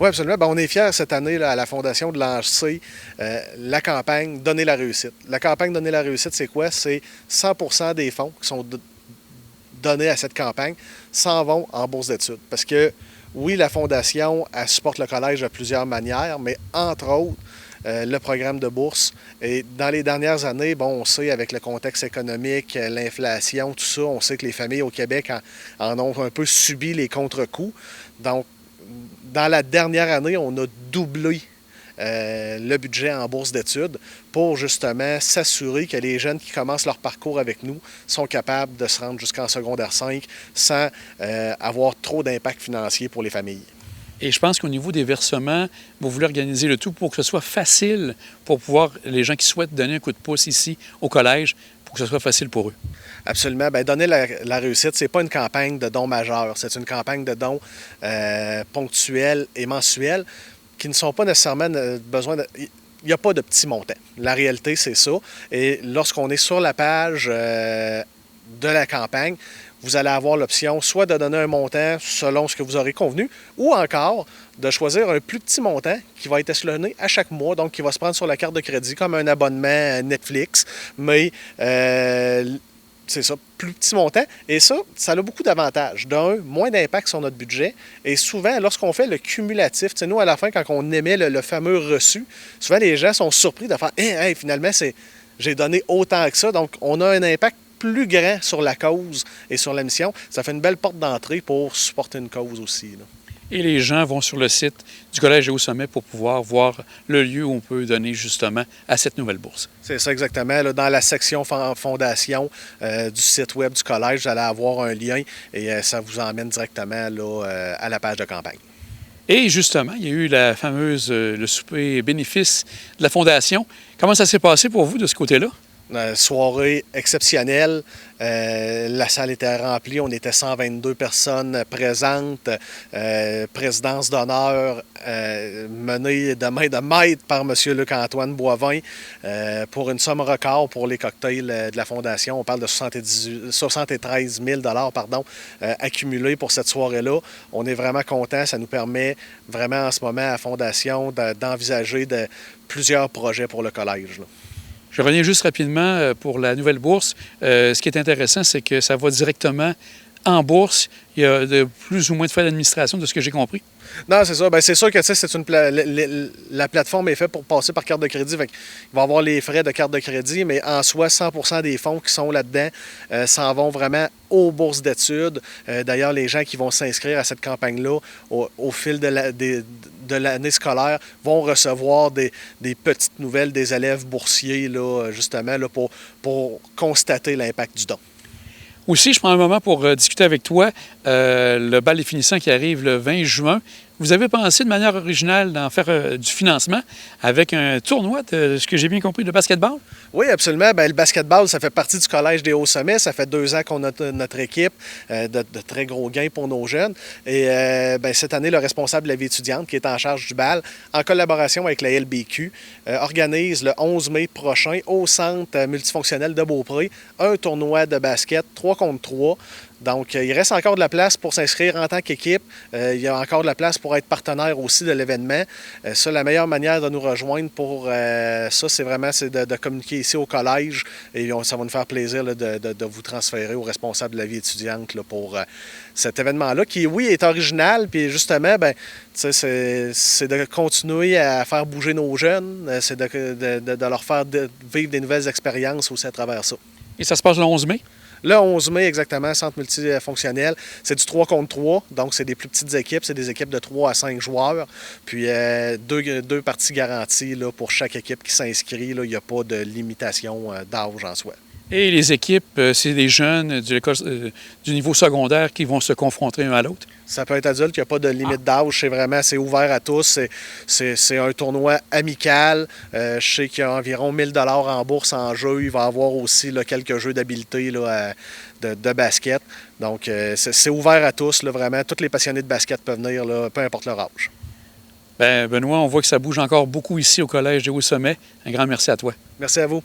Oui, absolument. Ben, on est fiers cette année là, à la Fondation de lancer la campagne Donner la réussite. La campagne Donner la réussite, c'est quoi? C'est 100% des fonds qui sont donnés à cette campagne s'en vont en bourse d'études. Parce que oui, la Fondation, elle supporte le collège de plusieurs manières, mais entre autres, le programme de bourse. Et dans les dernières années, bon, on sait avec le contexte économique, l'inflation, tout ça, on sait que les familles au Québec en ont un peu subi les contre-coups. Donc, dans la dernière année, on a doublé le budget en bourse d'études pour justement s'assurer que les jeunes qui commencent leur parcours avec nous sont capables de se rendre jusqu'en secondaire 5 sans avoir trop d'impact financier pour les familles. Et je pense qu'au niveau des versements, vous voulez organiser le tout pour que ce soit facile pour pouvoir, les gens qui souhaitent donner un coup de pouce ici au collège, pour que ce soit facile pour eux. Absolument. Bien, donner la réussite, ce n'est pas une campagne de dons majeurs. C'est une campagne de dons ponctuels et mensuels qui ne sont pas nécessairement besoin de... Il n'y a pas de petits montants. La réalité, c'est ça. Et lorsqu'on est sur la page de la campagne, vous allez avoir l'option soit de donner un montant selon ce que vous aurez convenu, ou encore de choisir un plus petit montant qui va être échelonné à chaque mois, donc qui va se prendre sur la carte de crédit comme un abonnement Netflix, mais c'est ça, plus petit montant. Et ça a beaucoup d'avantages. D'un, moins d'impact sur notre budget. Et souvent, lorsqu'on fait le cumulatif, nous, à la fin, quand on émet le fameux reçu, souvent les gens sont surpris de faire « Hey, finalement, j'ai donné autant que ça. » Donc, on a un impact plus grand sur la cause et sur la mission. Ça fait une belle porte d'entrée pour supporter une cause aussi, là. Et les gens vont sur le site du Collège des Hauts-Sommets pour pouvoir voir le lieu où on peut donner justement à cette nouvelle bourse. C'est ça exactement. Là, dans la section fondation du site web du collège, vous allez avoir un lien et ça vous emmène directement là, à la page de campagne. Et justement, il y a eu la fameuse, le souper bénéfice de la Fondation. Comment ça s'est passé pour vous de ce côté-là? Soirée exceptionnelle. La salle était remplie. On était 122 personnes présentes. Présidence d'honneur menée de main de maître par M. Luc-Antoine Boivin pour une somme record pour les cocktails de la Fondation. On parle de 73 000 accumulés pour cette soirée-là. On est vraiment contents. Ça nous permet vraiment en ce moment à la Fondation d'envisager plusieurs projets pour le collège, là. Je reviens juste rapidement pour la nouvelle bourse. Ce qui est intéressant, c'est que ça va directement en bourse. Il y a de plus ou moins de frais d'administration, de ce que j'ai compris. Non, c'est ça. Bien, c'est sûr que la plateforme est faite pour passer par carte de crédit. Fait il va y avoir les frais de carte de crédit, mais en soi, 100% des fonds qui sont là-dedans s'en vont vraiment aux bourses d'études. D'ailleurs, les gens qui vont s'inscrire à cette campagne-là au fil de l'année scolaire vont recevoir des petites nouvelles des élèves boursiers, là, justement, là, pour constater l'impact du don. Aussi, je prends un moment pour discuter avec toi le bal des finissants qui arrive le 20 juin. Vous avez pensé de manière originale d'en faire du financement avec un tournoi, de ce que j'ai bien compris, de basketball? Oui, absolument. Bien, le basketball, ça fait partie du Collège des Hauts-Sommets. Ça fait 2 ans qu'on a notre équipe, de très gros gains pour nos jeunes. Et bien, cette année, le responsable de la vie étudiante, qui est en charge du bal, en collaboration avec la LBQ, organise le 11 mai prochain au Centre multifonctionnel de Beaupré un tournoi de basket 3 contre 3. Donc, il reste encore de la place pour s'inscrire en tant qu'équipe. Il y a encore de la place pour être partenaire aussi de l'événement. Ça, la meilleure manière de nous rejoindre pour ça, c'est vraiment de communiquer ici au collège. Et ça va nous faire plaisir là, de vous transférer au responsable de la vie étudiante là, pour cet événement-là, qui, oui, est original. Puis justement, ben, c'est de continuer à faire bouger nos jeunes. C'est de leur faire vivre des nouvelles expériences aussi à travers ça. Et ça se passe le 11 mai? Le 11 mai, exactement, centre multifonctionnel. C'est du 3 contre 3, donc c'est des plus petites équipes. C'est des équipes de 3 à 5 joueurs. Puis deux parties garanties là, pour chaque équipe qui s'inscrit. Il n'y a pas de limitation d'âge en soi. Et les équipes, c'est des jeunes du niveau secondaire qui vont se confronter un à l'autre? Ça peut être adulte, il n'y a pas de limite d'âge. C'est ouvert à tous. C'est un tournoi amical. Je sais qu'il y a environ 1 000 $ en bourse en jeu. Il va y avoir aussi là, quelques jeux d'habileté de basket. Donc, c'est ouvert à tous. Là, vraiment, tous les passionnés de basket peuvent venir, là, peu importe leur âge. Bien, Benoît, on voit que ça bouge encore beaucoup ici au Collège des Hauts-Sommets. Un grand merci à toi. Merci à vous.